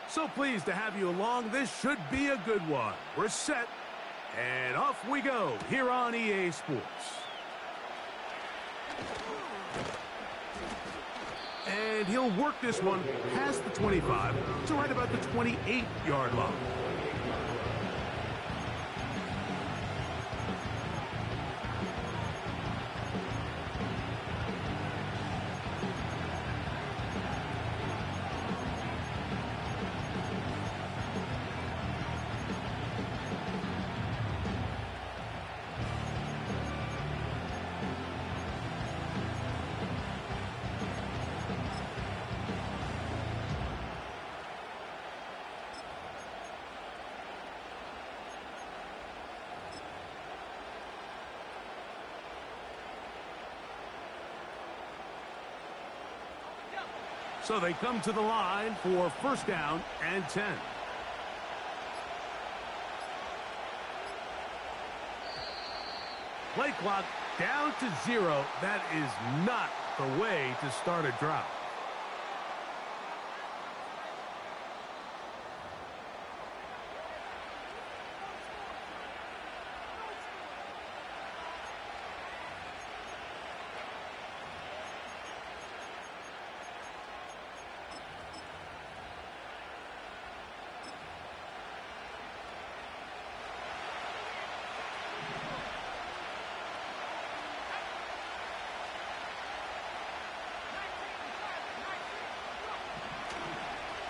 So pleased to have you along. This should be a good one. We're set, and off we go here on EA Sports. And he'll work this one past the 25 to right about the 28-yard line. So they come to the line for first down and 10. Play clock down to 0. That is not the way to start a drive.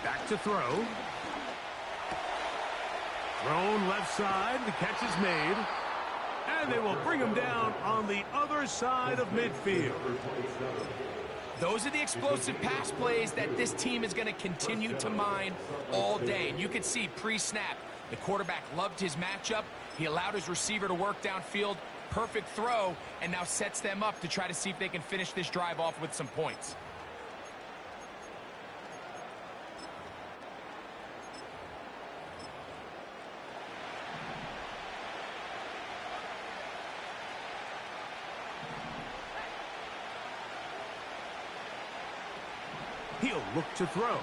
Back to throw. Thrown left side. The catch is made. And they will bring him down on the other side of midfield. Those are the explosive pass plays that this team is going to continue to mine all day. And you can see pre-snap, the quarterback loved his matchup. He allowed his receiver to work downfield. Perfect throw, and now sets them up to try to see if they can finish this drive off with some points. He'll look to throw.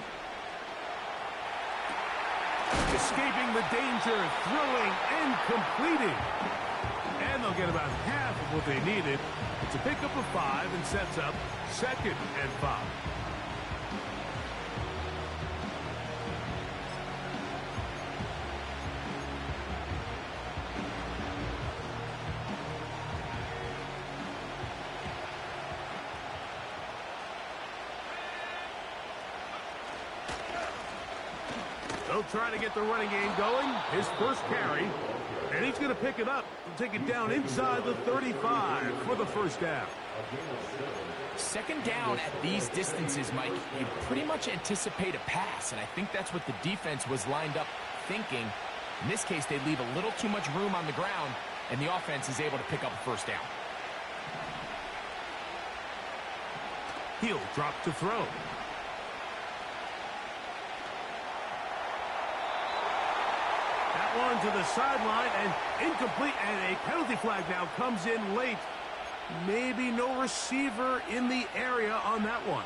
Escaping the danger, throwing and completing. And they'll get about half of what they needed to pick up a 5 and sets up 2nd and 5. They'll try to get the running game going. His first carry. And he's going to pick it up and take it down inside the 35 for the first down. Second down at these distances, Mike, you pretty much anticipate a pass. And I think that's what the defense was lined up thinking. In this case, they leave a little too much room on the ground, and the offense is able to pick up a first down. He'll drop to throw. One to the sideline and incomplete, and a penalty flag now comes in late. Maybe no receiver in the area on that one.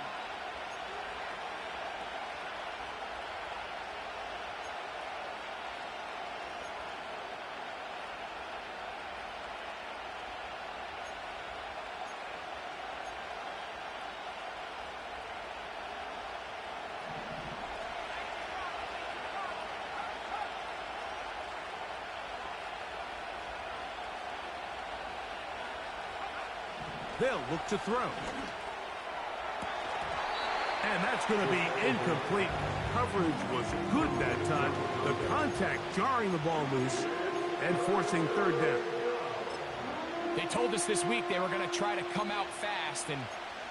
They'll look to throw. And that's going to be incomplete. Coverage was good that time. The contact jarring the ball loose and forcing third down. They told us this week they were going to try to come out fast, and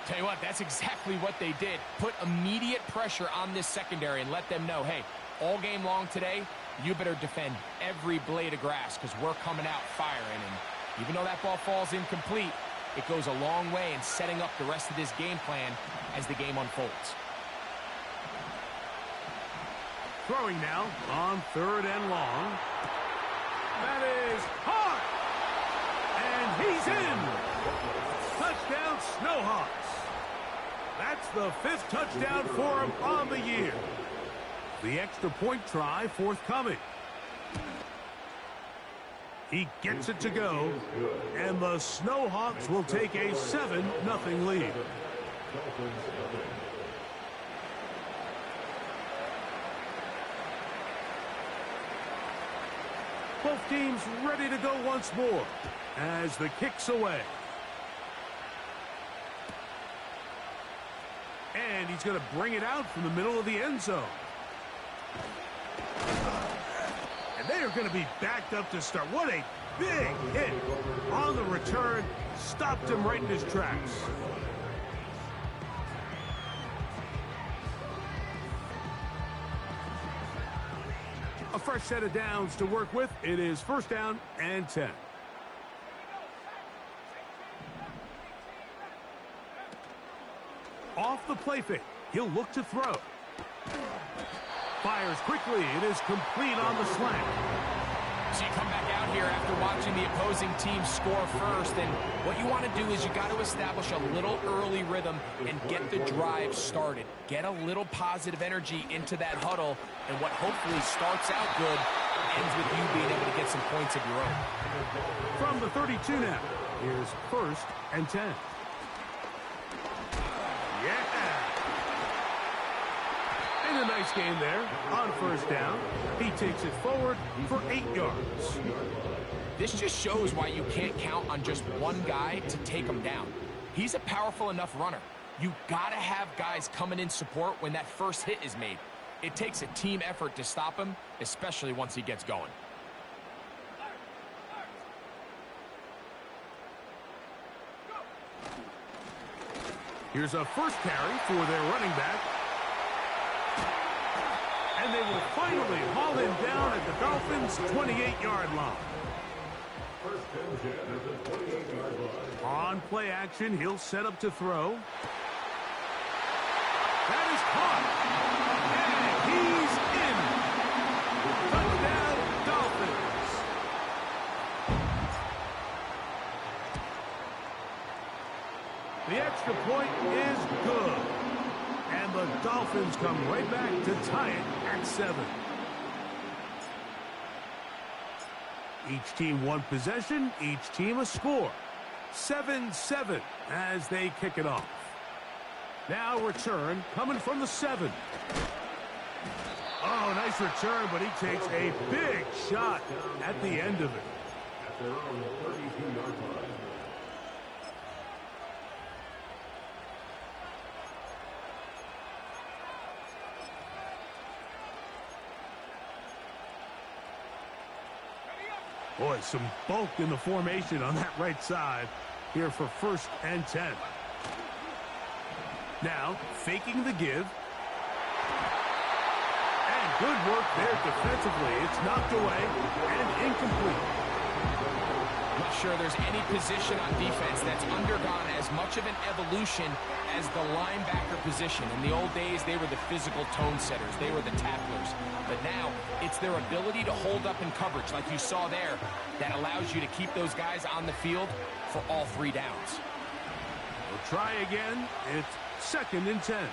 tell you what, that's exactly what they did. Put immediate pressure on this secondary and let them know, hey, all game long today, you better defend every blade of grass because we're coming out firing. And even though that ball falls incomplete, it goes a long way in setting up the rest of this game plan as the game unfolds. Throwing now on 3rd and long. That is hard. And he's in. Touchdown, Snowhawks. That's the 5th touchdown for him on the year. The extra point try forthcoming. He gets it to go, and the Snowhawks will take a 7-0 lead. Both teams ready to go once more as the kick's away. And he's going to bring it out from the middle of the end zone. And they are going to be backed up to start. What a big hit on the return. Stopped him right in his tracks. A fresh set of downs to work with. It is 1st down and 10. Off the play fake. He'll look to throw. Fires quickly. It is complete on the slant. So you come back out here after watching the opposing team score first, and what you want to do is you got to establish a little early rhythm and get the drive started. Get a little positive energy into that huddle, and what hopefully starts out good ends with you being able to get some points of your own. From the 32 now, here's 1st and 10. Yeah! And a nice game there on 1st down. He takes it forward for 8 yards. This just shows why you can't count on just one guy to take him down. He's a powerful enough runner. You got to have guys coming in support when that first hit is made. It takes a team effort to stop him, especially once he gets going. Here's a first carry for their running back. And they will finally haul him down at the Dolphins' 28-yard line. On play action, he'll set up to throw. That is caught. And he's in. Touchdown, Dolphins. The extra point is good. And the Dolphins come right back to tie it at 7. Each team one possession, each team a score. 7-7 as they kick it off. Now return coming from the 7. Oh, nice return, but he takes a big shot at the end of it. At their own 32-yard line. Boy, some bulk in the formation on that right side here for 1st and 10. Now, faking the give. And good work there defensively. It's knocked away and incomplete. I'm not sure there's any position on defense that's undergone as much of an evolution as the linebacker position. In the old days, they were the physical tone setters. They were the tacklers. But now, it's their ability to hold up in coverage, like you saw there, that allows you to keep those guys on the field for all 3 downs. We'll try again. It's 2nd and 10.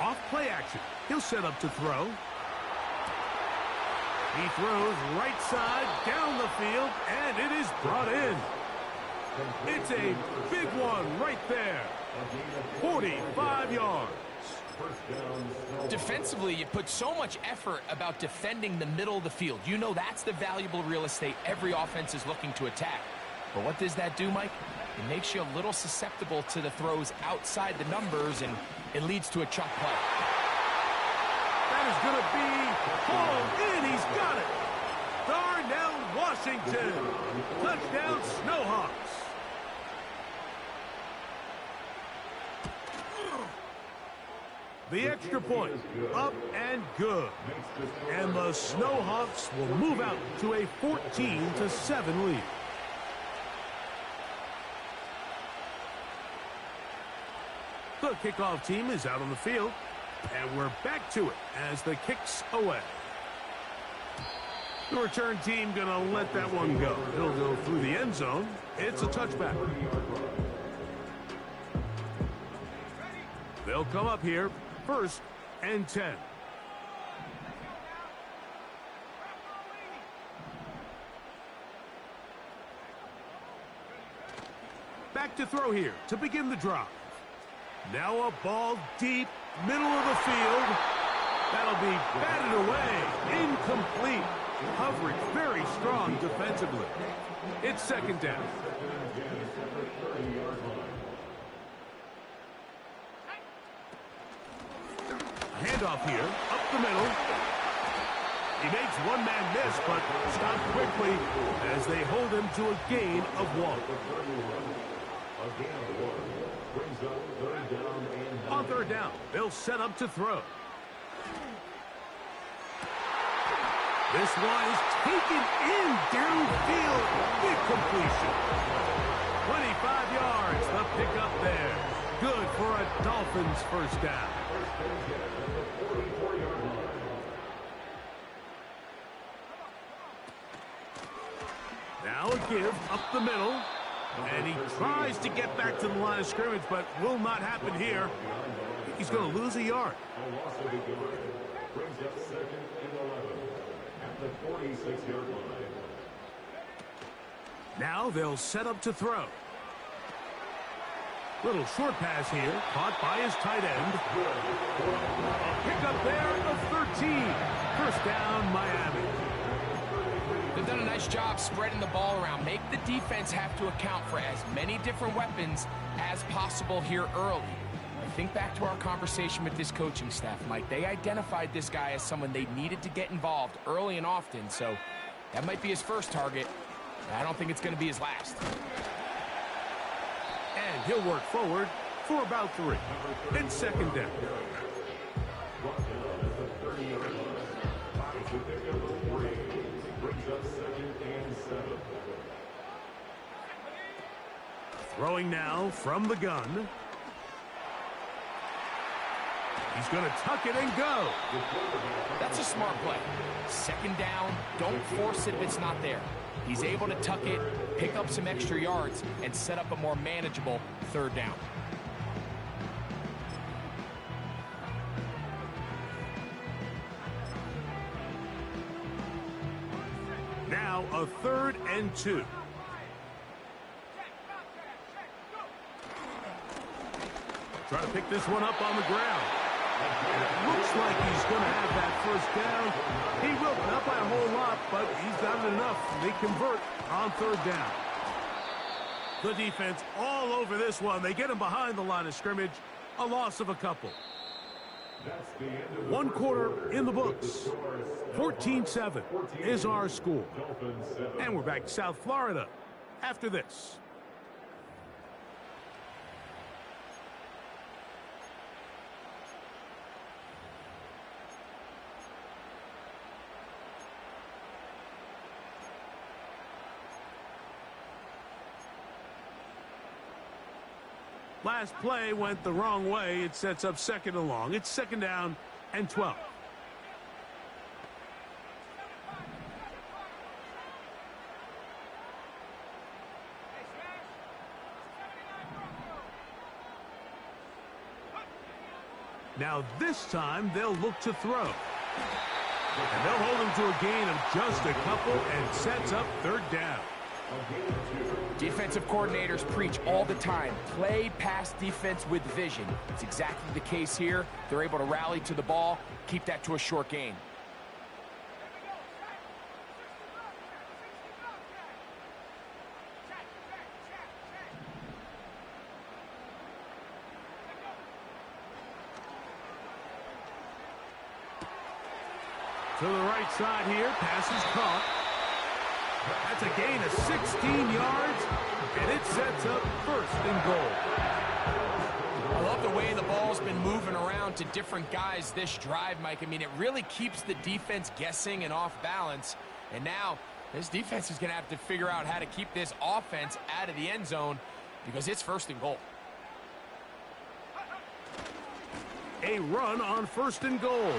Off play action. He'll set up to throw. He throws right side down the field, and it is brought in. It's a big one right there. 45 yards. Defensively, you put so much effort about defending the middle of the field. You know that's the valuable real estate every offense is looking to attack. But what does that do, Mike? It makes you a little susceptible to the throws outside the numbers, and it leads to a chunk play. That is going to be hauled in. He's got it. Darnell Washington. Touchdown, Snowhawks. The extra point, up and good. And the Snowhawks will move out to a 14-7 lead. The kickoff team is out on the field, and we're back to it as the kick's away. The return team going to let that one go. It'll go through the end zone. It's a touchback. They'll come up here. 1st and 10. Back to throw here to begin the drive. Now a ball deep, middle of the field. That'll be batted away. Incomplete. Coverage very strong defensively. It's second down. Handoff here, up the middle. He makes one man miss, but stopped quickly as they hold him to a gain of 1. On third down, they'll set up to throw. This one is taken in downfield. Big completion. 25 yards, the pickup there. Good for a Dolphins first down. Now a give up the middle. And he tries to get back to the line of scrimmage, but will not happen here. He's going to lose a yard. Brings up second and 11 at the 46-yard line. Now they'll set up to throw. Little short pass here, caught by his tight end. Pick up there of 13. First down, Miami. They've done a nice job spreading the ball around. Make the defense have to account for as many different weapons as possible here early. I think back to our conversation with this coaching staff, Mike. They identified this guy as someone they needed to get involved early and often, so that might be his first target. I don't think it's going to be his last. And he'll work forward for about 3. It's second down. Throwing now from the gun. He's going to tuck it and go. That's a smart play. Second down, don't force it if it's not there. He's able to tuck it, pick up some extra yards, and set up a more manageable third down. Now a 3rd and 2. Try to pick this one up on the ground. It looks like he's going to have that first down. He will, not by a whole lot, but he's got it enough. They convert on 3rd down. The defense all over this one. They get him behind the line of scrimmage. A loss of a couple. 1 quarter in the books. 14-7 is our score. And we're back to South Florida after this. Last play went the wrong way. It sets up second and long. It's second down and 12. Now this time they'll look to throw. And they'll hold him to a gain of just a couple and sets up 3rd down. Defensive coordinators preach all the time, play pass defense with vision. It's exactly the case here. They're able to rally to the ball, keep that to a short gain. To the right side here, pass is caught. That's a gain of 16 yards, and it sets up 1st and goal. I love the way the ball's been moving around to different guys this drive, Mike. I mean, it really keeps the defense guessing and off balance. And now this defense is going to have to figure out how to keep this offense out of the end zone because it's 1st and goal. A run on 1st and goal.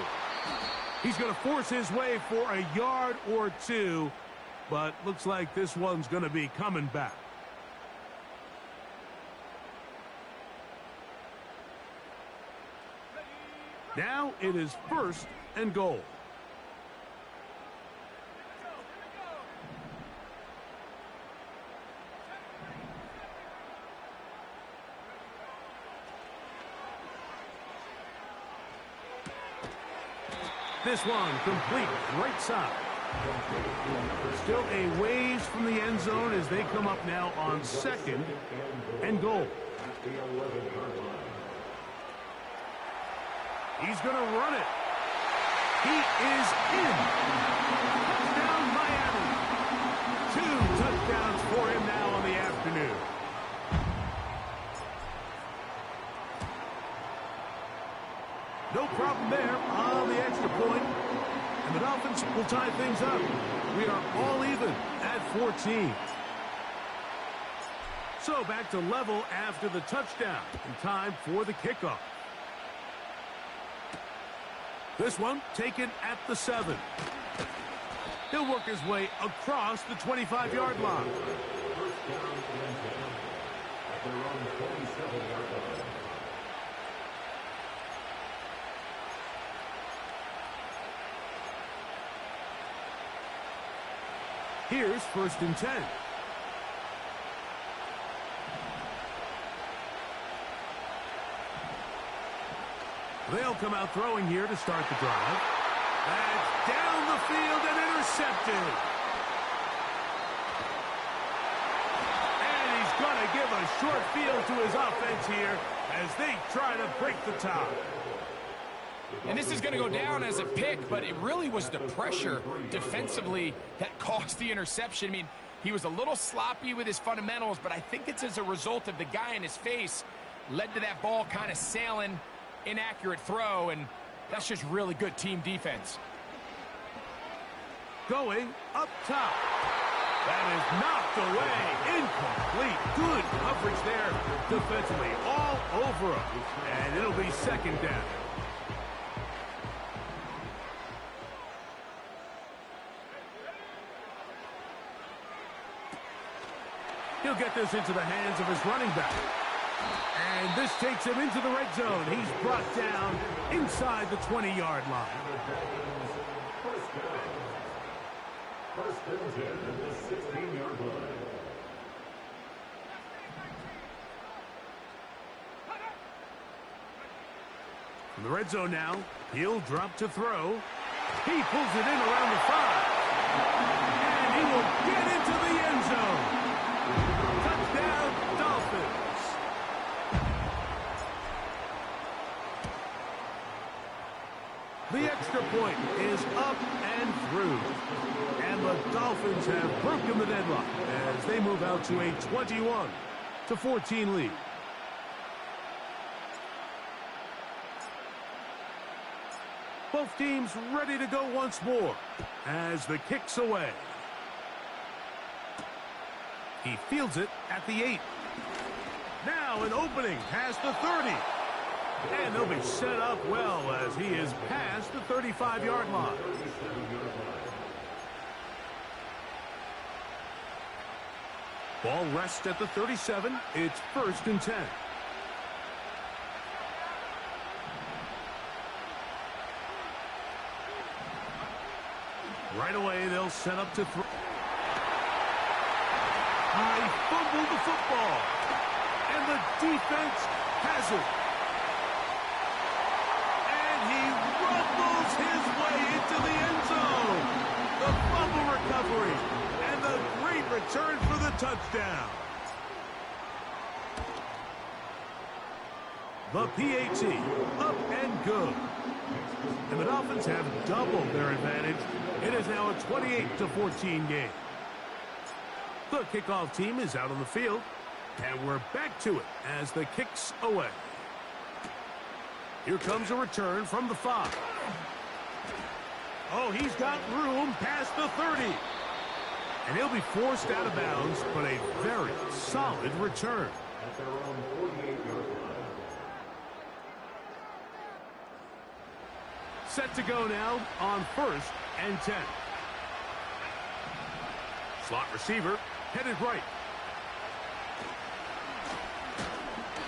He's going to force his way for a yard or 2. But looks like this one's going to be coming back. Now it is 1st and goal. This one complete right side. Still a ways from the end zone as they come up now on 2nd and goal. He's going to run it. He is in. Touchdown, Miami. 2 touchdowns for him now on the afternoon. No problem there on the extra point. And the Dolphins will tie things up. We are all even at 14. So back to level after the touchdown. And time for the kickoff. This one taken at the 7. He'll work his way across the 25-yard line. Here's 1st and 10. They'll come out throwing here to start the drive. That's down the field and intercepted. And he's going to give a short field to his offense here as they try to break the tie. And this is going to go down as a pick, but it really was the pressure defensively that caused the interception. I mean, he was a little sloppy with his fundamentals, but I think it's as a result of the guy in his face led to that ball kind of sailing. Inaccurate throw, and that's just really good team defense. Going up top. That is knocked away. Incomplete. Good coverage there defensively. All over him. And it'll be 2nd down. He'll get this into the hands of his running back. And this takes him into the red zone. He's brought down inside the 20-yard line. First and 10 at the 16-yard line. From the red zone now, he'll drop to throw. He pulls it in around the 5. And he will get into the end zone. Touchdown, Dolphins. The extra point is up and through. And the Dolphins have broken the deadlock as they move out to a 21-14 lead. Both teams ready to go once more as the kick's away. He fields it at the 8. Now an opening past the 30. And they'll be set up well as he is past the 35-yard line. Ball rests at the 37. It's 1st and 10. Right away, they'll set up to throw. He fumbled the football. And the defense has it. Rumbles his way into the end zone. The fumble recovery and the great return for the touchdown. The PAT up and good. And the Dolphins have doubled their advantage. It is now a 28-14 game. The kickoff team is out on the field. And we're back to it as the kick's away. Here comes a return from the 5. Oh, he's got room past the 30. And he'll be forced out of bounds, but a very solid return. At their own 48-yard line. Set to go now on 1st and 10. Slot receiver headed right.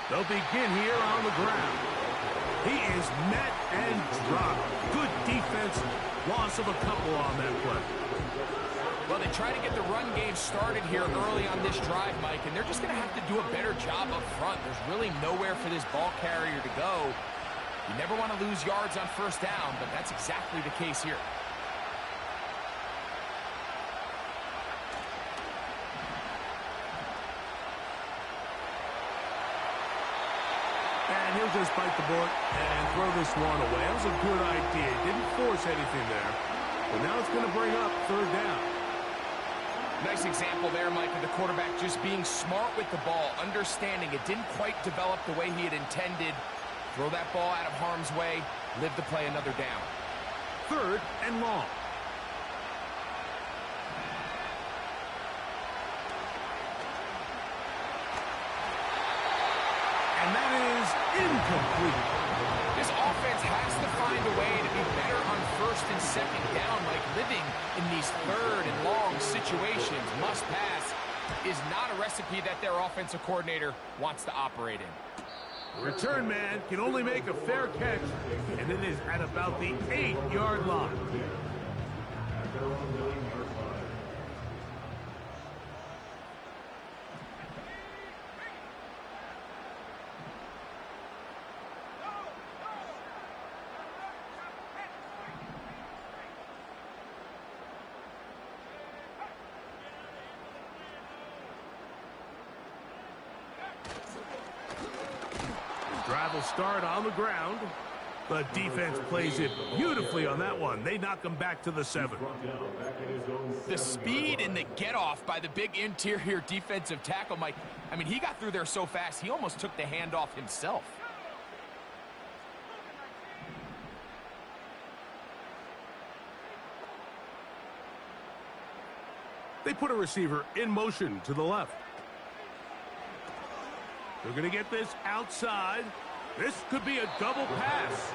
They'll begin here on the ground. He is met and dropped. Good defense. Loss of a couple on that play. Well, they try to get the run game started here early on this drive, Mike, and they're just going to have to do a better job up front. There's really nowhere for this ball carrier to go. You never want to lose yards on first down, but that's exactly the case here. And he'll just bite the bullet and throw this one away. That was a good idea. Didn't force anything there. But now it's going to bring up third down. Nice example there, Mike, of the quarterback just being smart with the ball, understanding it didn't quite develop the way he had intended. Throw that ball out of harm's way, live to play another down. Third and long. And that is incomplete. This offense has to find a way to be better on first and second down, like living in these third and long situations. Must pass is not a recipe that their offensive coordinator wants to operate in. The return man can only make a fair catch, and it is at about the 8-yard line. Drive will start on the ground. The defense plays it beautifully on that one. They knock them back to the 7. The speed and the get-off by the big interior defensive tackle, Mike. I mean, he got through there so fast, he almost took the handoff himself. They put a receiver in motion to the left. They're going to get this outside. This could be a double pass.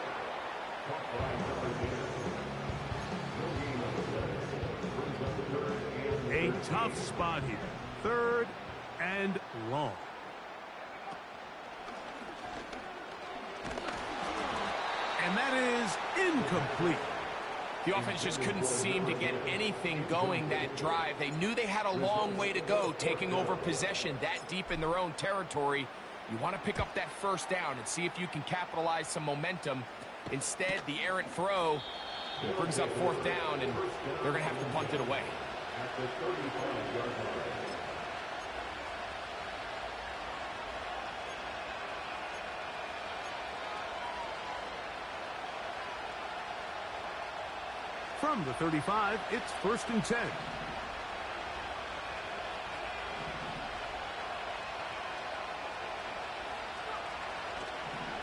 A tough spot here. Third and long. And that is incomplete. The offense just couldn't seem to get anything going that drive. They knew they had a long way to go, taking over possession that deep in their own territory. You want to pick up that first down and see if you can capitalize some momentum. Instead, the errant throw brings up fourth down, and they're going to have to punt it away. From the 35, it's 1st and 10.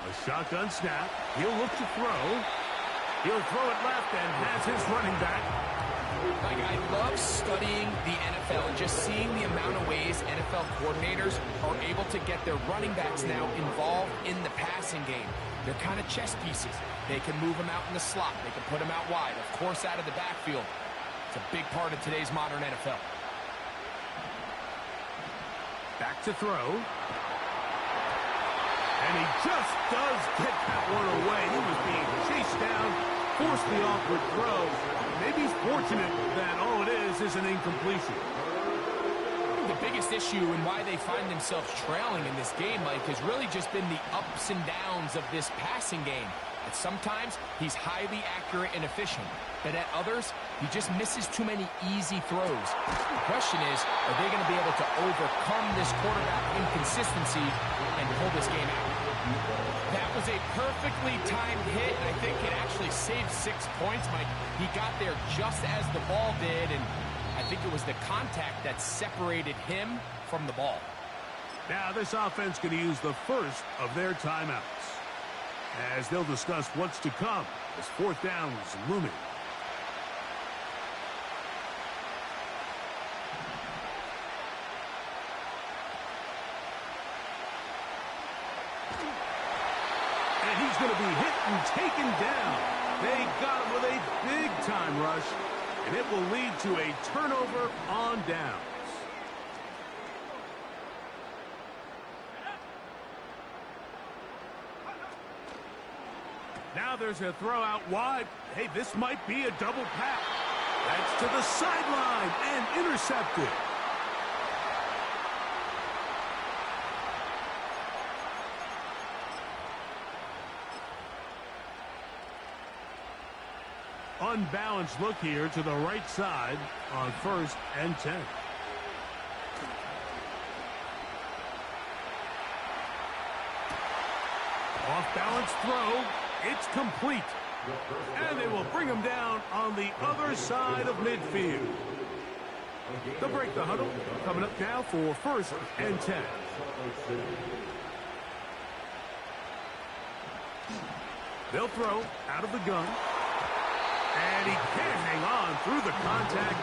A shotgun snap. He'll look to throw. He'll throw it left and has his running back. Like, I love studying the NFL and just seeing the amount of ways NFL coordinators are able to get their running backs now involved in the passing game. They're kind of chess pieces. They can move them out in the slot. They can put them out wide, of course, out of the backfield. It's a big part of today's modern NFL. Back to throw. And he just does get that one away. He was being chased down, forced the awkward throw. Maybe he's fortunate that all it is an incompletion. The biggest issue and why they find themselves trailing in this game, Mike, has really just been the ups and downs of this passing game. At sometimes, he's highly accurate and efficient, but at others, he just misses too many easy throws. The question is, are they going to be able to overcome this quarterback inconsistency and pull this game out? That was a perfectly timed hit, and I think it actually saved 6 points, Mike. He got there just as the ball did, and I think it was the contact that separated him from the ball. Now this offense going to use the first of their timeouts, as they'll discuss what's to come as fourth down is looming. And he's going to be hit and taken down. They got him with a big-time rush, and it will lead to a turnover on downs. Now there's a throw out wide. Hey, this might be a double pass. That's to the sideline and intercepted. Unbalanced look here to the right side on 1st and 10. Off-balance throw. It's complete. And they will bring him down on the other side of midfield. They'll break the huddle. Coming up now for 1st and 10. They'll throw out of the gun. And he can't hang on through the contact.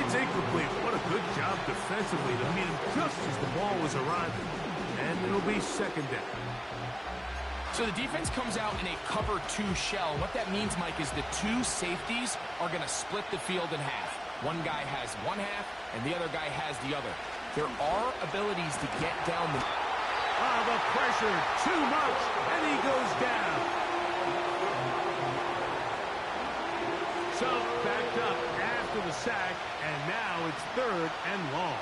It's incomplete. What a good job defensively to meet him just as the ball was arriving. And it'll be 2nd down. So the defense comes out in a cover 2 shell. What that means, Mike, is the 2 safeties are going to split the field in half. One guy has one half, and the other guy has the other. There are abilities to get down the... Oh, the pressure, too much, and he goes down. So, backed up after the sack, and now it's 3rd and long.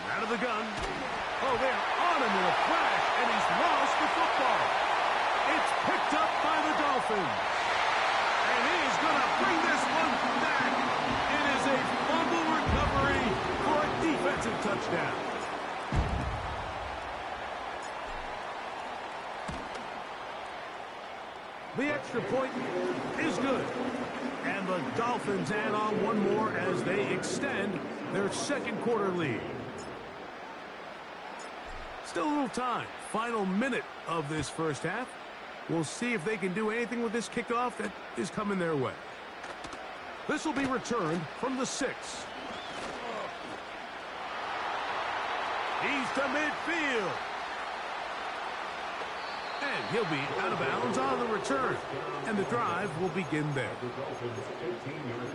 Out of the gun. Oh, they're on him in a flash, and he's lost the football. It's picked up by the Dolphins. And he's going to bring this one back. It is a fumble recovery for a defensive touchdown. The extra point is good. And the Dolphins add on one more as they extend their 2nd quarter lead. Still a little time. Final minute of this 1st half. We'll see if they can do anything with this kickoff that is coming their way. This will be returned from the 6. He's to midfield. And he'll be out of bounds on the return. And the drive will begin there.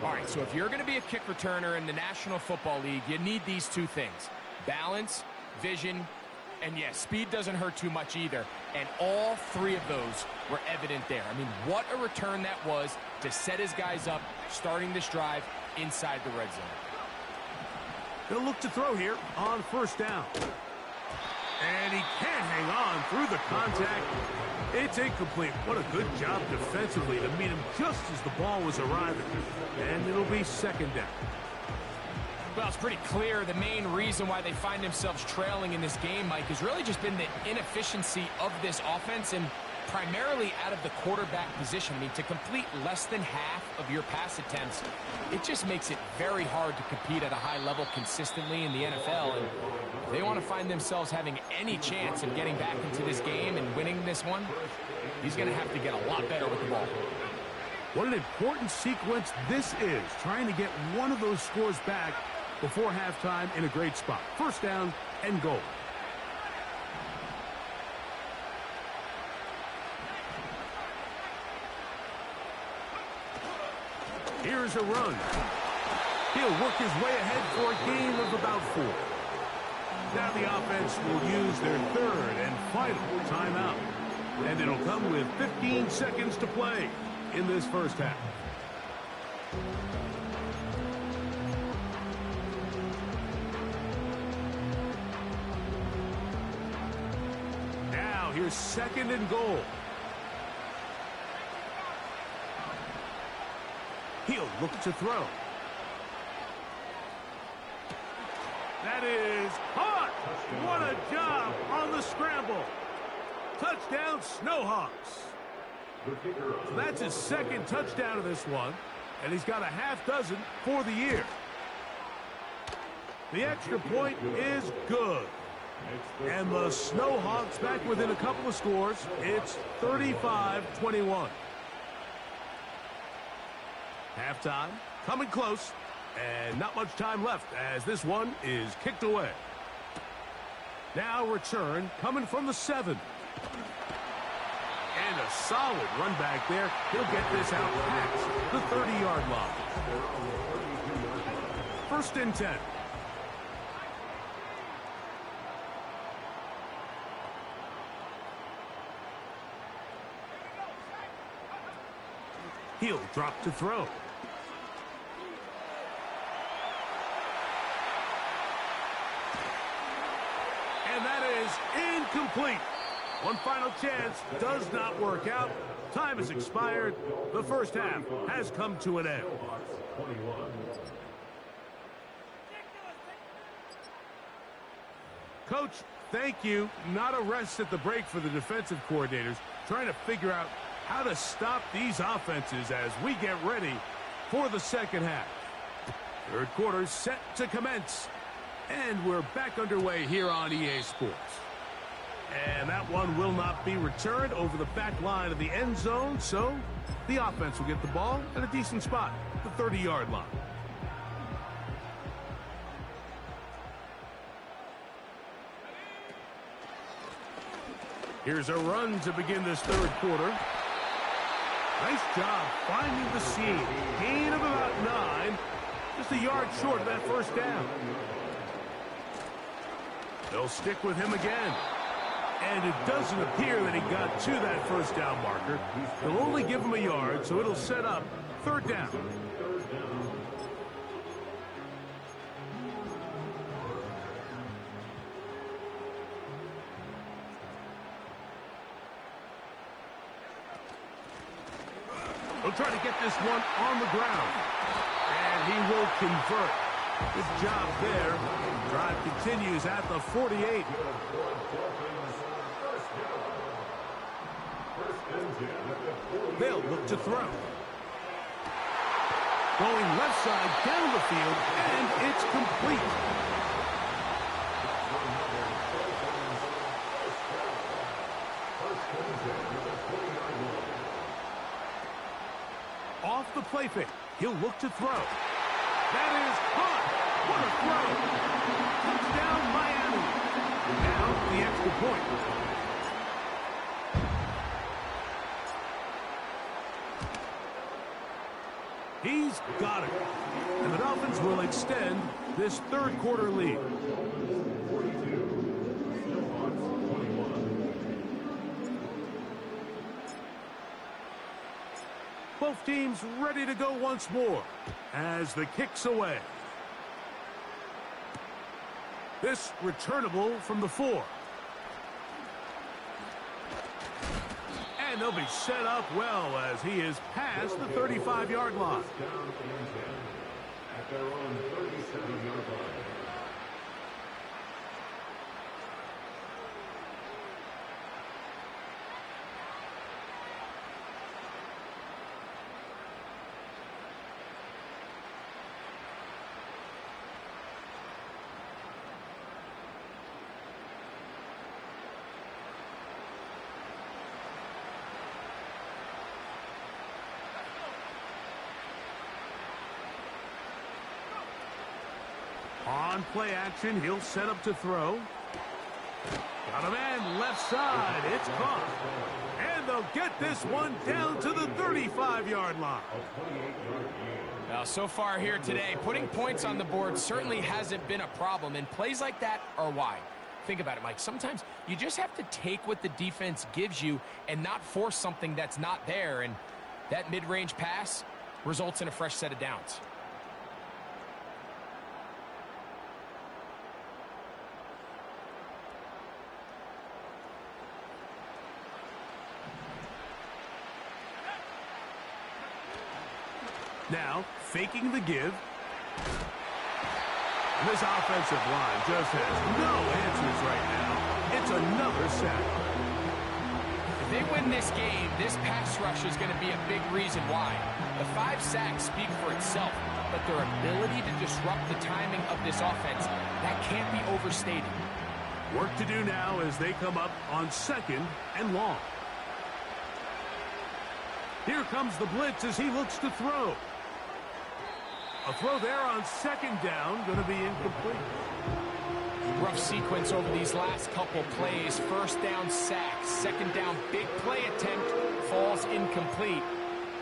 All right, so if you're going to be a kick returner in the National Football League, you need these 2 things. Balance, vision, and yes, speed doesn't hurt too much either. And all 3 of those were evident there. I mean, what a return that was to set his guys up, starting this drive inside the red zone. They'll look to throw here on 1st down. And he can't hang on through the contact. It's incomplete. What a good job defensively to meet him just as the ball was arriving. And it'll be 2nd down. Well, it's pretty clear the main reason why they find themselves trailing in this game, Mike, has really just been the inefficiency of this offense and primarily out of the quarterback position. I mean, to complete less than half of your pass attempts, it just makes it very hard to compete at a high level consistently in the NFL. And if they want to find themselves having any chance of getting back into this game and winning this one, he's going to have to get a lot better with the ball. What an important sequence this is, trying to get one of those scores back before halftime in a great spot. 1st down and goal. Here's a run. He'll work his way ahead for a gain of about 4. Now the offense will use their 3rd and final timeout. And it'll come with 15 seconds to play in this 1st half. Now here's 2nd and goal. He'll look to throw. That is caught. What a job on the scramble. Touchdown, Snowhawks. So that's his 2nd touchdown of this one, and he's got a half dozen for the year. The extra point is good. And the Snowhawks back within a couple of scores. It's 35-21. Halftime coming close, and not much time left as this one is kicked away. Now return coming from the 7. And a solid run back there. He'll get this out past the 30-yard line. 1st and 10. He'll drop to throw. And that is incomplete. One final chance does not work out. Time has expired. The first half has come to an end. Coach, thank you. Not a rest at the break for the defensive coordinators, trying to figure out how to stop these offenses as we get ready for the second half. Third quarter set to commence. And we're back underway here on EA Sports. And that one will not be returned over the back line of the end zone, so the offense will get the ball at a decent spot, the 30-yard line. Here's a run to begin this third quarter. Nice job finding the seam. Gain of about 9. Just a yard short of that first down. They'll stick with him again. And it doesn't appear that he got to that first down marker. They'll only give him a yard, so it'll set up third down. He'll try to get this one on the ground. And he will convert. Good job there. Drive continues at the 48. They'll look to throw. Going left side down the field, and it's complete. Off the play fake. He'll look to throw. That is caught. What a throw. Touchdown, Miami. Now the extra point. He's got it. And the Dolphins will extend this third quarter lead. Both teams ready to go once more as the kick's away. This returnable from the 4. And they'll be set up well as he is past the 35-yard line. At their own 37-yard line. On play action, he'll set up to throw. Got a man left side. It's caught. And they'll get this one down to the 35-yard line. Now, so far here today, putting points on the board certainly hasn't been a problem, and plays like that are why. Think about it, Mike. Sometimes you just have to take what the defense gives you and not force something that's not there, and that mid-range pass results in a fresh set of downs. Now, faking the give. And this offensive line just has no answers right now. It's another sack. If they win this game, this pass rush is going to be a big reason why. The 5 sacks speak for itself, but their ability to disrupt the timing of this offense, that can't be overstated. Work to do now as they come up on 2nd and long. Here comes the blitz as he looks to throw. A throw there on 2nd down, going to be incomplete. Rough sequence over these last couple plays. 1st down sack, 2nd down big play attempt, falls incomplete.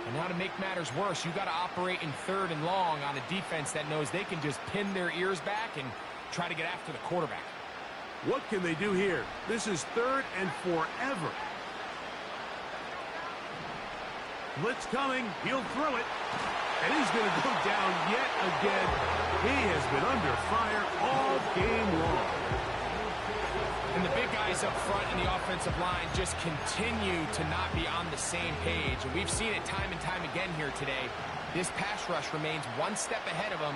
And now to make matters worse, you got to operate in 3rd and long on a defense that knows they can just pin their ears back and try to get after the quarterback. What can they do here? This is 3rd and forever. Blitz coming. He'll throw it. And he's going to go down yet again. He has been under fire all game long. And the big guys up front in the offensive line just continue to not be on the same page. And we've seen it time and time again here today. This pass rush remains one step ahead of them.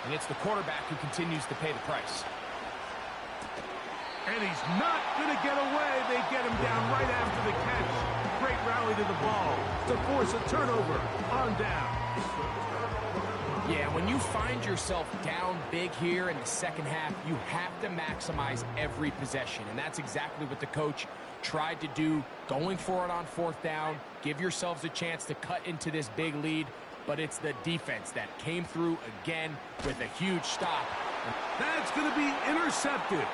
And it's the quarterback who continues to pay the price. And he's not going to get away. They get him down right after the catch. Great rally to the ball to force a turnover on down. Yeah, when you find yourself down big here in the second half, you have to maximize every possession. And that's exactly what the coach tried to do, going for it on fourth down. Give yourselves a chance to cut into this big lead. But it's the defense that came through again with a huge stop. That's going to be intercepted.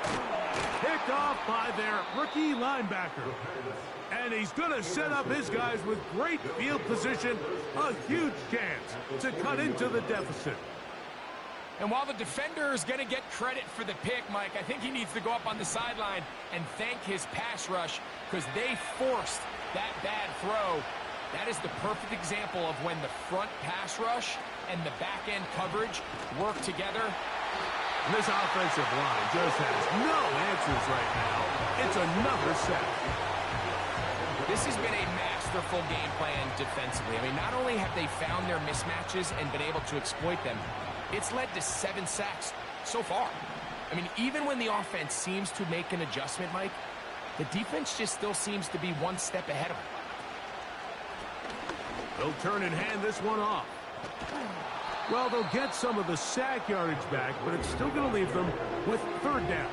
Picked off by their rookie linebacker. And he's going to set up his guys with great field position. A huge chance to cut into the deficit. And while the defender is going to get credit for the pick, Mike, I think he needs to go up on the sideline and thank his pass rush because they forced that bad throw. That is the perfect example of when the front pass rush and the back-end coverage work together. This offensive line just has no answers right now. It's another sack. This has been a masterful game plan defensively. I mean, not only have they found their mismatches and been able to exploit them, it's led to 7 sacks so far. I mean, even when the offense seems to make an adjustment, Mike, the defense just still seems to be one step ahead of them. They'll turn and hand this one off. Well, they'll get some of the sack yardage back, but it's still going to leave them with third down.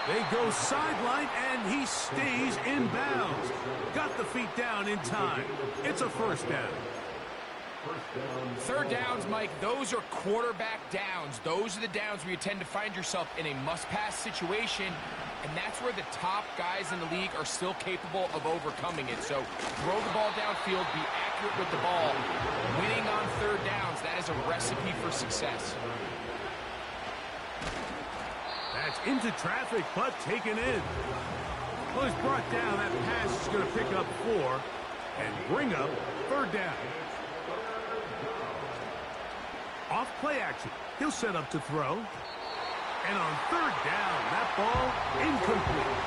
They go sideline, and he stays in bounds. Got the feet down in time. It's a first down. Third downs, Mike, those are quarterback downs. Those are the downs where you tend to find yourself in a must-pass situation, and that's where the top guys in the league are still capable of overcoming it. So throw the ball downfield, be accurate with the ball. Winning on third downs, that is a recipe for success. That's into traffic, but taken in. Well, he's brought down. That pass is going to pick up 4 and bring up third down. Off play action. He'll set up to throw. And on third down, that ball incomplete.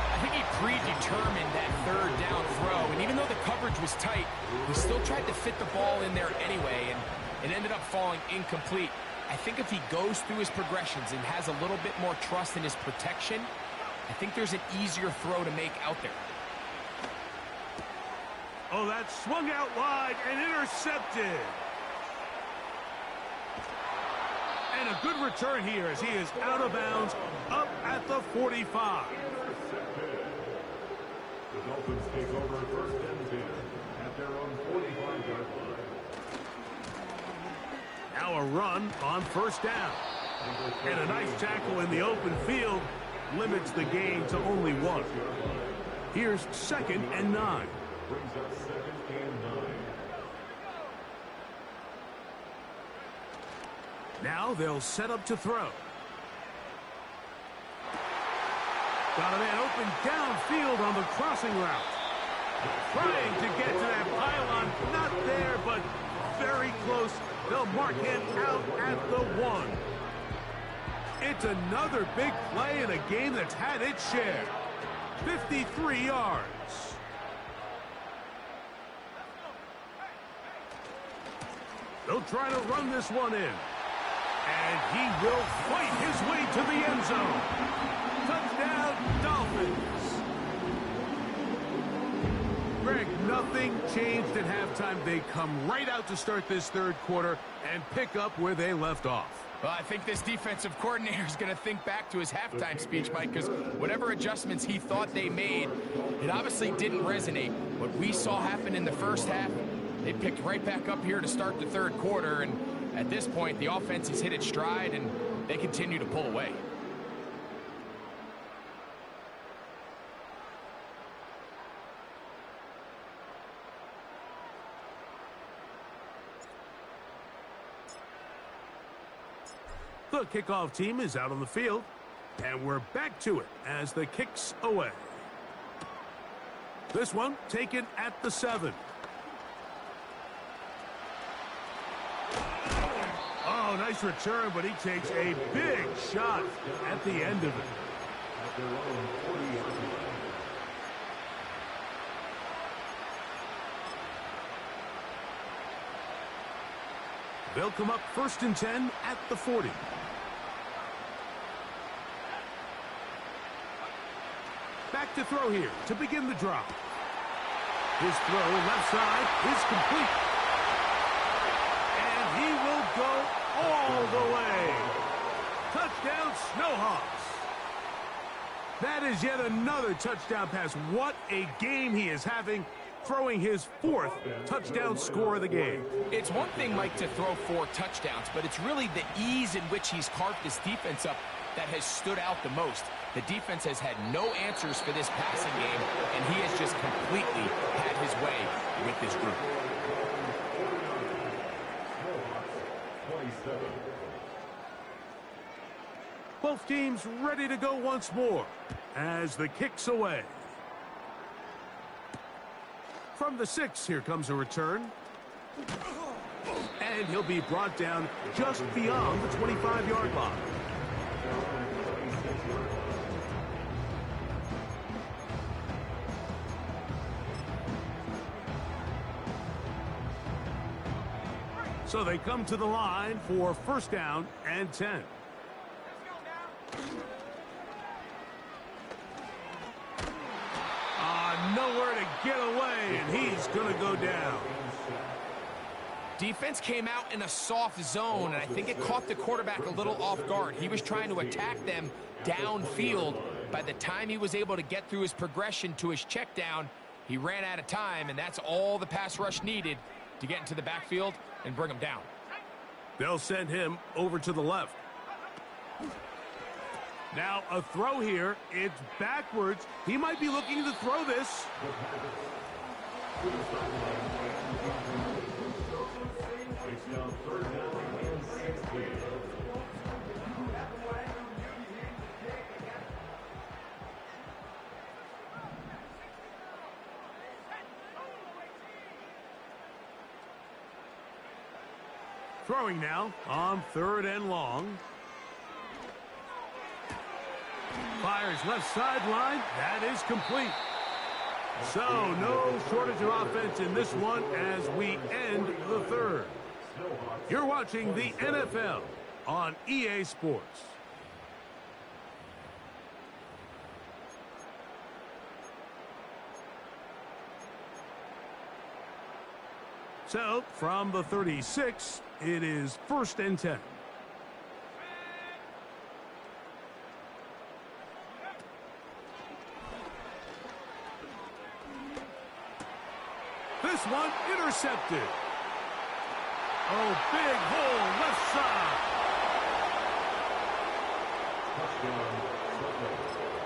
I think he predetermined that third down throw, and even though the coverage was tight, he still tried to fit the ball in there anyway, and it ended up falling incomplete. I think if he goes through his progressions and has a little bit more trust in his protection, I think there's an easier throw to make out there. Oh, that swung out wide and intercepted. And a good return here as he is out of bounds up at the 45. The Dolphins take over first and 10 at their own 45-yard line. Now a run on first down. And a nice tackle in the open field limits the gain to only 1. Here's 2nd and 9. Brings up 2nd and 9. Now they'll set up to throw. Got a man open downfield on the crossing route. Trying to get to that pylon. Not there, but very close. They'll mark him out at the 1. It's another big play in a game that's had its share. 53 yards. They'll try to run this one in. And he will fight his way to the end zone. Touchdown, Dolphins. Greg, nothing changed at halftime. They come right out to start this third quarter and pick up where they left off. Well, I think this defensive coordinator is going to think back to his halftime speech, Mike, because whatever adjustments he thought they made, it obviously didn't resonate. What we saw happen in the first half, they picked right back up here to start the third quarter, and at this point, the offense has hit its stride, and they continue to pull away. The kickoff team is out on the field, and we're back to it as the kick's away. This one taken at the 7. Oh, nice return, but he takes a big shot at the end of it. They'll come up 1st and 10 at the 40. Back to throw here to begin the drive. His throw left side is complete. And he will go all the way. Touchdown, Snowhawks. That is yet another touchdown pass. What a game he is having, throwing his 4th touchdown score of the game. It's one thing, Mike, to throw 4 touchdowns, but it's really the ease in which he's carved this defense up that has stood out the most. The defense has had no answers for this passing game, and he has just completely had his way with this group. Both teams ready to go once more as the kick's away. From the 6, here comes a return. And he'll be brought down just beyond the 25-yard line. So they come to the line for 1st down and 10. Nowhere to get away, and he's going to go down. Defense came out in a soft zone, and I think it caught the quarterback a little off guard. He was trying to attack them downfield. By the time he was able to get through his progression to his check down, he ran out of time, and that's all the pass rush needed to get into the backfield and bring him down. They'll send him over to the left. Now a throw here. It's backwards. He might be looking to throw this. Throwing now on 3rd and long. Fires left sideline. That is complete. So no shortage of offense in this one as we end the 3rd. You're watching the NFL on EA Sports. So from the 36, it is 1st and 10. This one intercepted. Oh, big hole left side.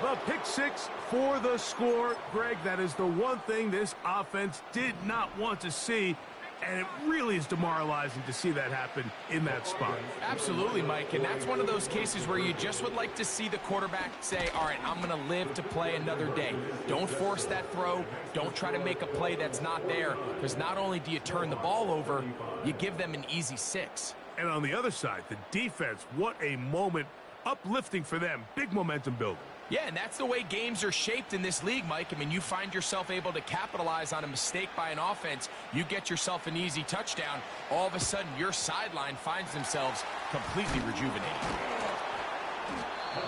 The pick 6 for the score. Greg, that is the one thing this offense did not want to see. And it really is demoralizing to see that happen in that spot. Absolutely, Mike, and that's one of those cases where you just would like to see the quarterback say, all right, I'm going to live to play another day. Don't force that throw. Don't try to make a play that's not there, because not only do you turn the ball over, you give them an easy 6. And on the other side, the defense, what a moment, uplifting for them, big momentum building. Yeah, and that's the way games are shaped in this league, Mike. I mean, you find yourself able to capitalize on a mistake by an offense. You get yourself an easy touchdown. All of a sudden, your sideline finds themselves completely rejuvenated.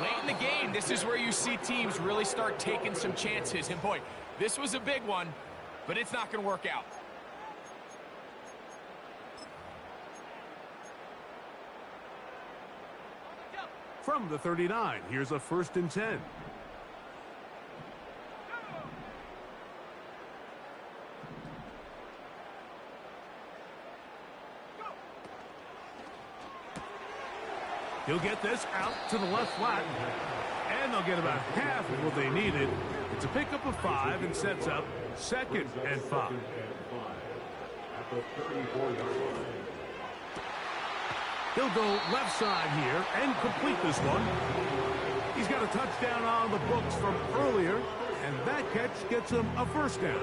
Late in the game, this is where you see teams really start taking some chances. And, boy, this was a big one, but it's not going to work out. From the 39, here's a 1st and 10. He'll get this out to the left flat, and they'll get about half of what they needed. It's a pickup of 5 and sets up 2nd and 5. At the 34-yard line. He'll go left side here and complete this one. He's got a touchdown on the books from earlier, and that catch gets him a first down.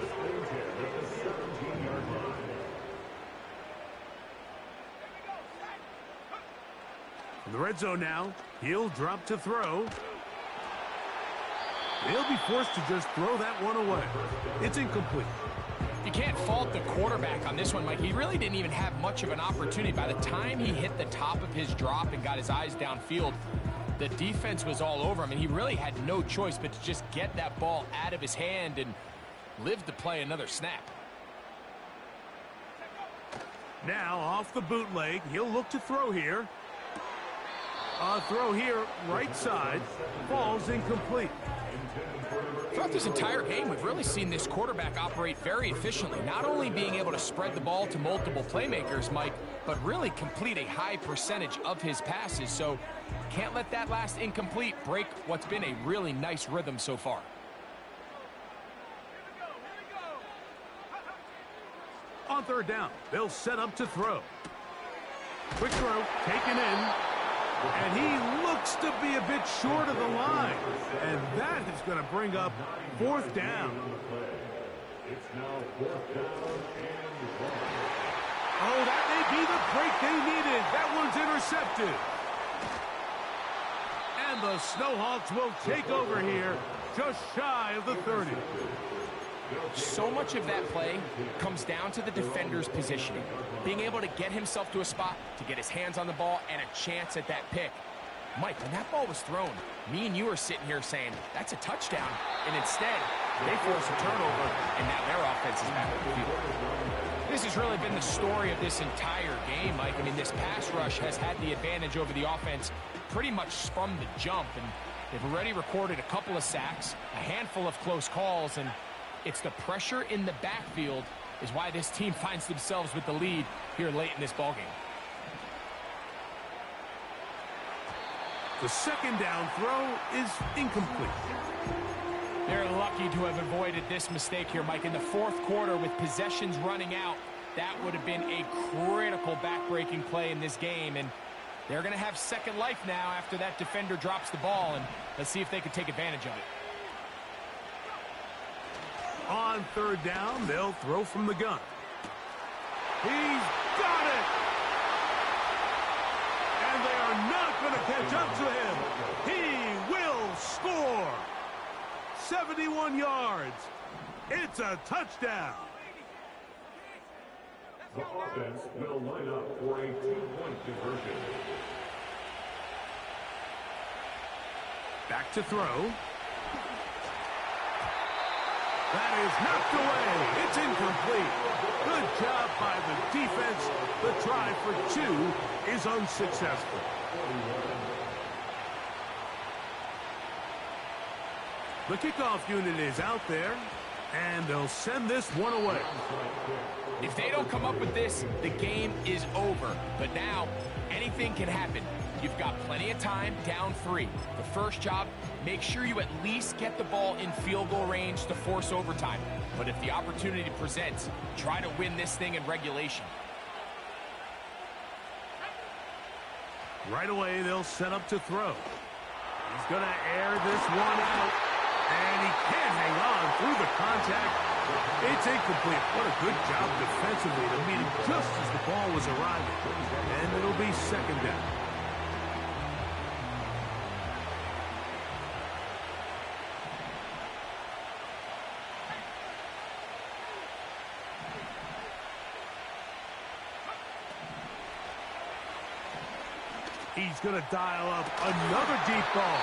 In the red zone now, he'll drop to throw. He'll be forced to just throw that one away. It's incomplete. You can't fault the quarterback on this one, Mike. He really didn't even have much of an opportunity. By the time he hit the top of his drop and got his eyes downfield, the defense was all over him, and he really had no choice but to just get that ball out of his hand and live to play another snap. Now, off the bootleg, he'll look to throw here. Throw here, right side, falls incomplete. Throughout this entire game, we've really seen this quarterback operate very efficiently, not only being able to spread the ball to multiple playmakers, Mike, but really complete a high percentage of his passes. So can't let that last incomplete break what's been a really nice rhythm so far. On third down, they'll set up to throw. Quick throw, taken in. And he looks to be a bit short of the line. And that is going to bring up fourth down. It's now fourth down and one. Oh, that may be the break they needed. That one's intercepted. And the Snowhawks will take over here, just shy of the 30. So much of that play comes down to the defender's positioning. Being able to get himself to a spot, to get his hands on the ball, and a chance at that pick. Mike, when that ball was thrown, me and you were sitting here saying, that's a touchdown. And instead, they force a turnover, and now their offense is back on the field. This has really been the story of this entire game, Mike. I mean, this pass rush has had the advantage over the offense pretty much from the jump. And they've already recorded a couple of sacks, a handful of close calls, and it's the pressure in the backfield is why this team finds themselves with the lead here late in this ballgame. The second down throw is incomplete. They're lucky to have avoided this mistake here, Mike. In the fourth quarter, with possessions running out, that would have been a critical back-breaking play in this game, and they're going to have second life now after that defender drops the ball, and let's see if they can take advantage of it. On third down, they'll throw from the gun. He's got it! And they are not going to catch up to him. He will score! 71 yards. It's a touchdown. The offense will line up for a two-point conversion. Back to throw. That is knocked away. It's incomplete. Good job by the defense. The try for two is unsuccessful. The kickoff unit is out there, and they'll send this one away. If they don't come up with this, the game is over. But now, anything can happen. You've got plenty of time, down 3. The first job, make sure you at least get the ball in field goal range to force overtime. But if the opportunity presents, try to win this thing in regulation. Right away, they'll set up to throw. He's going to air this one out, and he can't hang on through the contact. It's incomplete. What a good job defensively to meet him just as the ball was arriving. And it'll be second down. He's going to dial up another deep ball.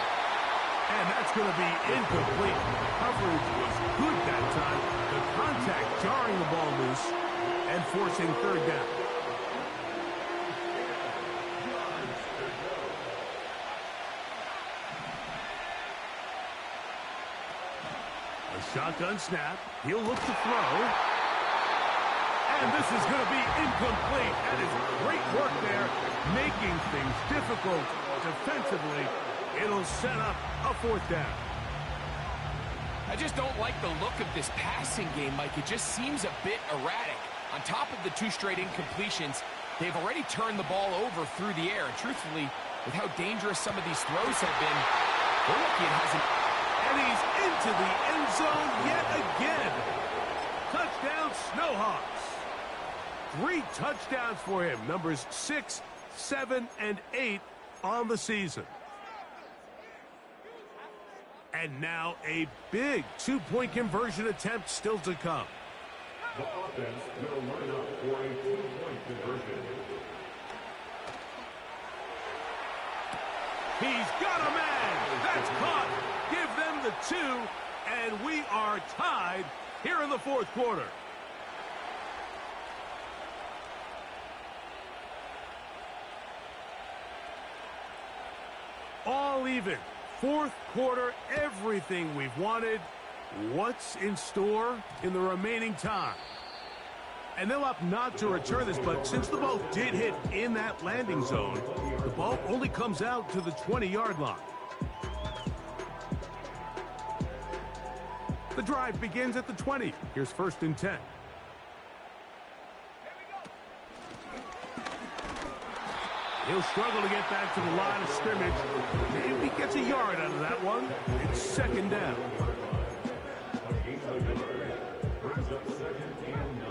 And that's going to be incomplete. Coverage was good that time. The contact jarring the ball loose and forcing third down. A shotgun snap. He'll look to throw. And this is going to be incomplete. That is great work there, making things difficult defensively. It'll set up a fourth down. I just don't like the look of this passing game, Mike. It just seems a bit erratic. On top of the 2 straight incompletions, They've already turned the ball over through the air. And truthfully, with how dangerous some of these throws have been, they're lucky it hasn't. And he's into the end zone yet again. Touchdown, Snowhawks. 3 touchdowns for him. Numbers 6, 7, and 8 on the season. And now a big 2-point conversion attempt still to come. The offense will line up for a 2-point conversion. He's got a man. That's caught. Give them the 2, and we are tied here in the 4th quarter. All even. 4th quarter, everything we've wanted. What's in store in the remaining time? And they'll opt not to return this, but since the ball did hit in that landing zone, the ball only comes out to the 20-yard line. The drive begins at the 20. Here's 1st and 10. He'll struggle to get back to the line of scrimmage. Maybe gets a yard out of that one. It's 2nd down. Brings up 2nd and 9.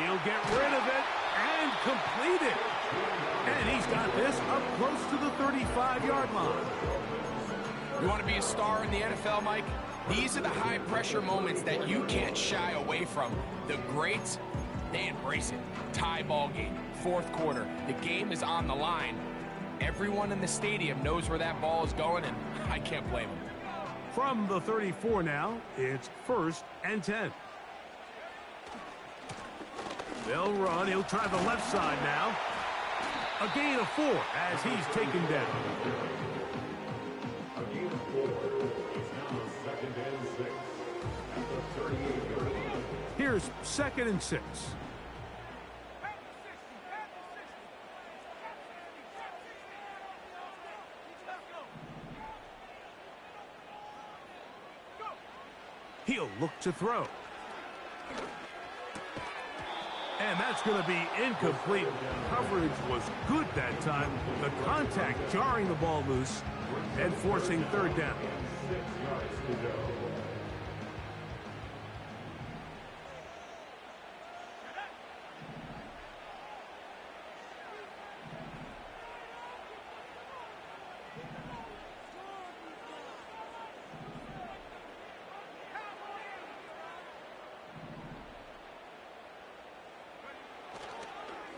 He'll get rid of it and complete it. And he's got this up close to the 35-yard line. You want to be a star in the NFL, Mike? These are the high-pressure moments that you can't shy away from. The greats, they embrace it. Tie ball game, 4th quarter. The game is on the line. Everyone in the stadium knows where that ball is going, and I can't blame them. From the 34 now, it's 1st and 10. They'll run. He'll try the left side now. A gain of 4 as he's taken down. A gain of 4. It's now 2nd and 6 at the 38-yard line. Here's 2nd and 6. He'll look to throw. And that's going to be incomplete. Coverage was good that time. The contact jarring the ball loose and forcing 3rd down. 6 yards to go.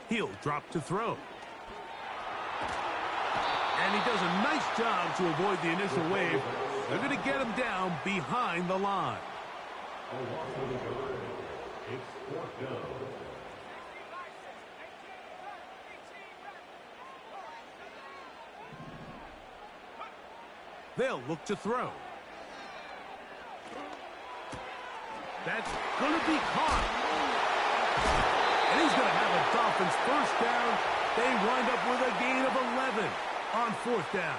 He'll drop to throw. And he does a nice job to avoid the initial wave. They're going to get him down behind the line. A loss of the yard. It's 4th down. They'll look to throw. That's going to be caught. And he's going to have a Dolphins 1st down. They wind up with a gain of 11 on 4th down.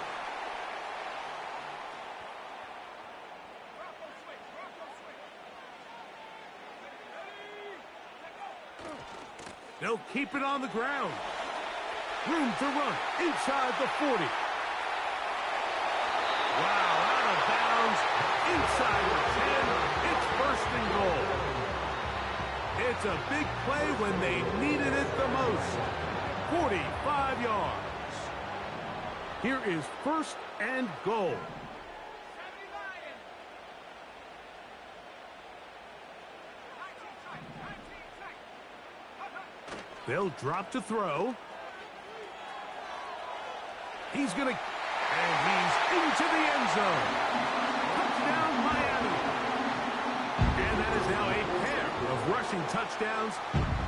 They'll keep it on the ground. Room to run inside the 40. Wow, out of bounds, inside the 10. It's 1st and goal. It's a big play when they needed it the most. 45 yards. Here is 1st and goal. They'll drop to throw. He's going to... And he's into the end zone. Touchdown, Miami. And that is now a pair of rushing touchdowns.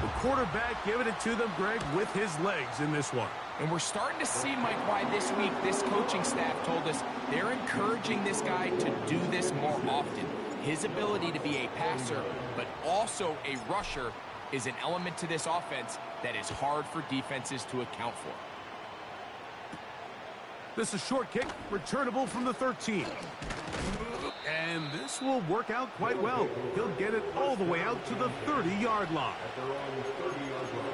The quarterback giving it to them, Greg, with his legs in this one. And we're starting to see, Mike, why this week this coaching staff told us they're encouraging this guy to do this more often. His ability to be a passer, but also a rusher, is an element to this offense that is hard for defenses to account for. This is a short kick, returnable from the 13. And this will work out quite well. He'll get it all the way out to the 30-yard line. At their own 30-yard line.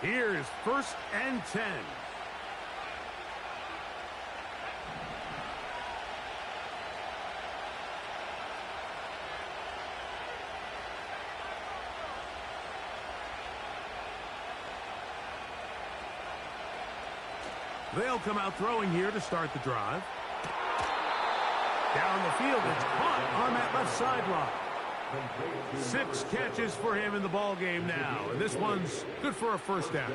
Here's 1st and 10. They'll come out throwing here to start the drive. Down the field, it's caught on that left sideline. 6 catches for him in the ball game now, and this one's good for a first down.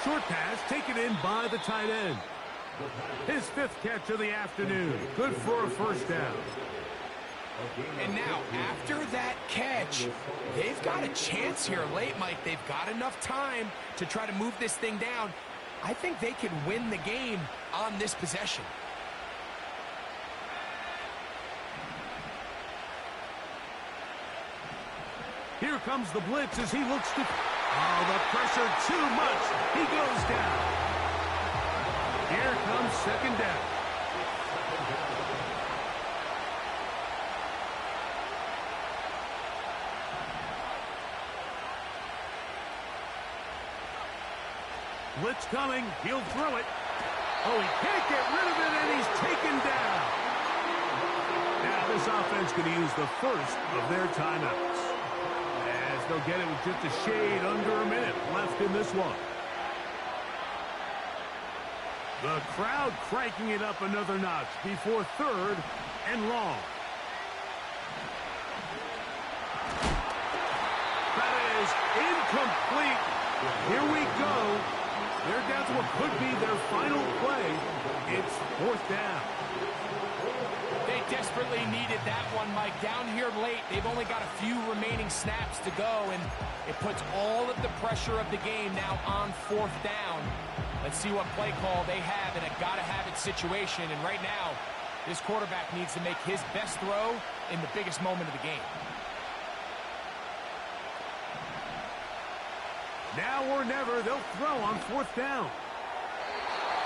Short pass taken in by the tight end. His 5th catch of the afternoon. Good for a first down. And now, after that catch, they've got a chance here late, Mike. They've got enough time to try to move this thing down. I think they can win the game on this possession. Here comes the blitz as he looks to... Oh, the pressure too much. He goes down. Here comes 2nd down. Blitz coming. He'll throw it. Oh, he can't get rid of it, and he's taken down. Now this offense going to use the first of their timeouts, as they'll get it with just a shade under a minute left in this one. The crowd cranking it up another notch before 3rd and long. That is incomplete. Here we go. They're down to what could be their final play. It's 4th down. They desperately needed that one, Mike. Down here late, they've only got a few remaining snaps to go, and it puts all of the pressure of the game now on 4th down. Let's see what play call they have in a gotta-have-it situation. And right now, this quarterback needs to make his best throw in the biggest moment of the game. Now or never, they'll throw on 4th down.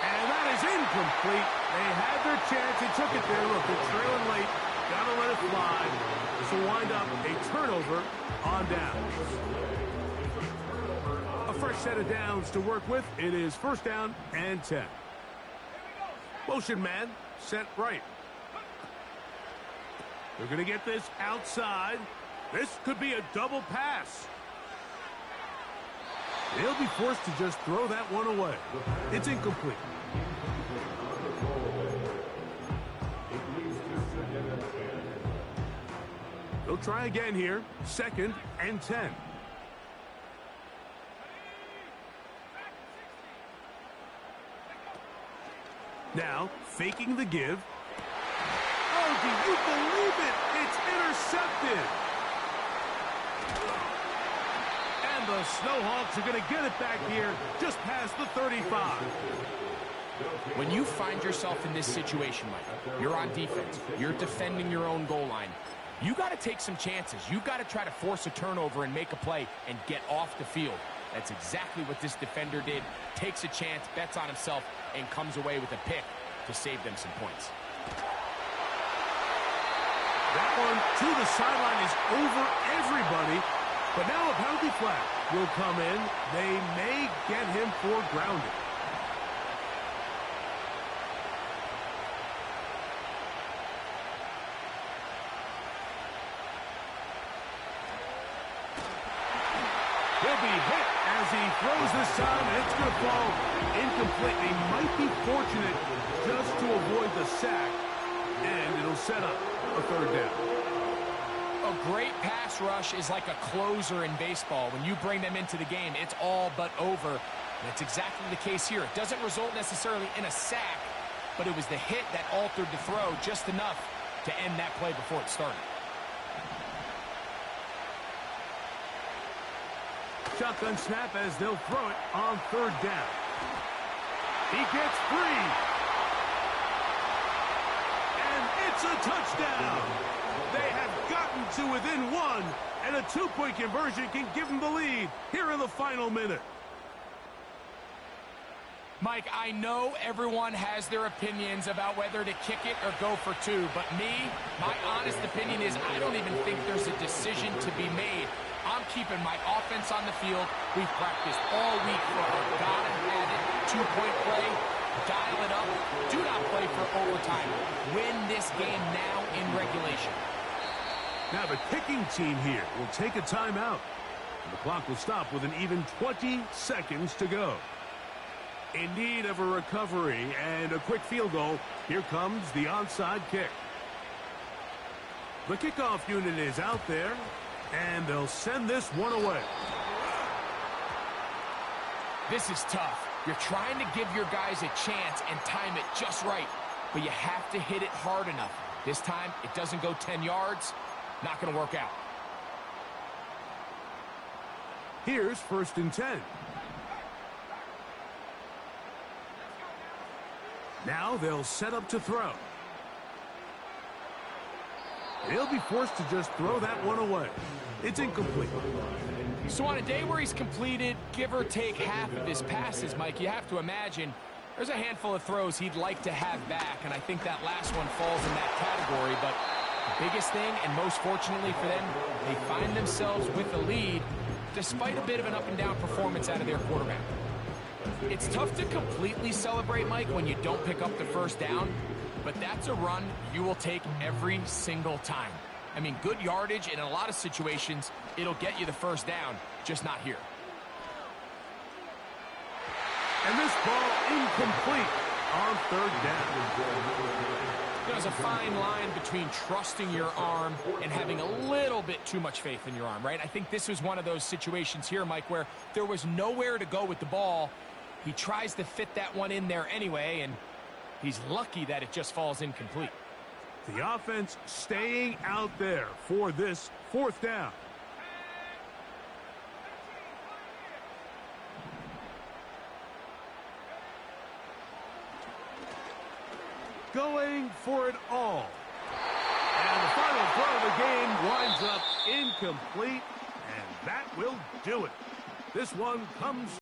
And that is incomplete. They had their chance. They took it there. Look, they're trailing late. Got to let it fly. This will wind up a turnover on downs. A fresh set of downs to work with. It is 1st down and 10. Motion man set right. They're going to get this outside. This could be a double pass. They'll be forced to just throw that one away. It's incomplete. They'll try again here. 2nd and 10. Now, faking the give. Oh, do you believe it? It's intercepted. And the Snowhawks are going to get it back here just past the 35. When you find yourself in this situation, Mike, you're on defense, you're defending your own goal line, you got to take some chances. You got to try to force a turnover and make a play and get off the field. That's exactly what this defender did. Takes a chance, bets on himself, and comes away with a pick to save them some points. That one to the sideline is over everybody. But now a penalty flag will come in. They may get him for grounding. He'll be hit as he throws this time, and it's going to fall incomplete. They might be fortunate just to avoid the sack, and it'll set up a 3rd down. A great pass rush is like a closer in baseball. When you bring them into the game, it's all but over. And that's exactly the case here. It doesn't result necessarily in a sack, but it was the hit that altered the throw just enough to end that play before it started. shotgun snap as they'll throw it on third down. He gets free. And it's a touchdown. They have gotten to within one, and a two-point conversion can give them the lead here in the final minute. Mike, I know everyone has their opinions about whether to kick it or go for two, but my honest opinion is I don't even think there's a decision to be made. I'm keeping my offense on the field. We've practiced all week for our gotta-have-it two-point play. Dial it up. Do not play for overtime. Win this game now in regulation. Now the kicking team here will take a timeout. The clock will stop with an even 20 seconds to go. In need of a recovery and a quick field goal, here comes the onside kick. The kickoff unit is out there, and they'll send this one away. This is tough. You're trying to give your guys a chance and time it just right, but you have to hit it hard enough. This time, it doesn't go 10 yards. Not going to work out. Here's 1st and 10. Now they'll set up to throw. They'll be forced to just throw that one away. It's incomplete. So on a day where he's completed, give or take half of his passes, Mike, you have to imagine there's a handful of throws he'd like to have back, and I think that last one falls in that category. But the biggest thing, and most fortunately for them, they find themselves with a lead despite a bit of an up-and-down performance out of their quarterback. It's tough to completely celebrate, Mike, when you don't pick up the first down, but that's a run you will take every single time. I mean, good yardage, and in a lot of situations, it'll get you the first down, just not here. And this ball incomplete on third down. There's a fine line between trusting your arm and having a little bit too much faith in your arm, right? I think this was one of those situations here, Mike, where there was nowhere to go with the ball. He tries to fit that one in there anyway, and he's lucky that it just falls incomplete. The offense staying out there for this 4th down. Going for it all. And the final throw of the game winds up incomplete, and that will do it. This one comes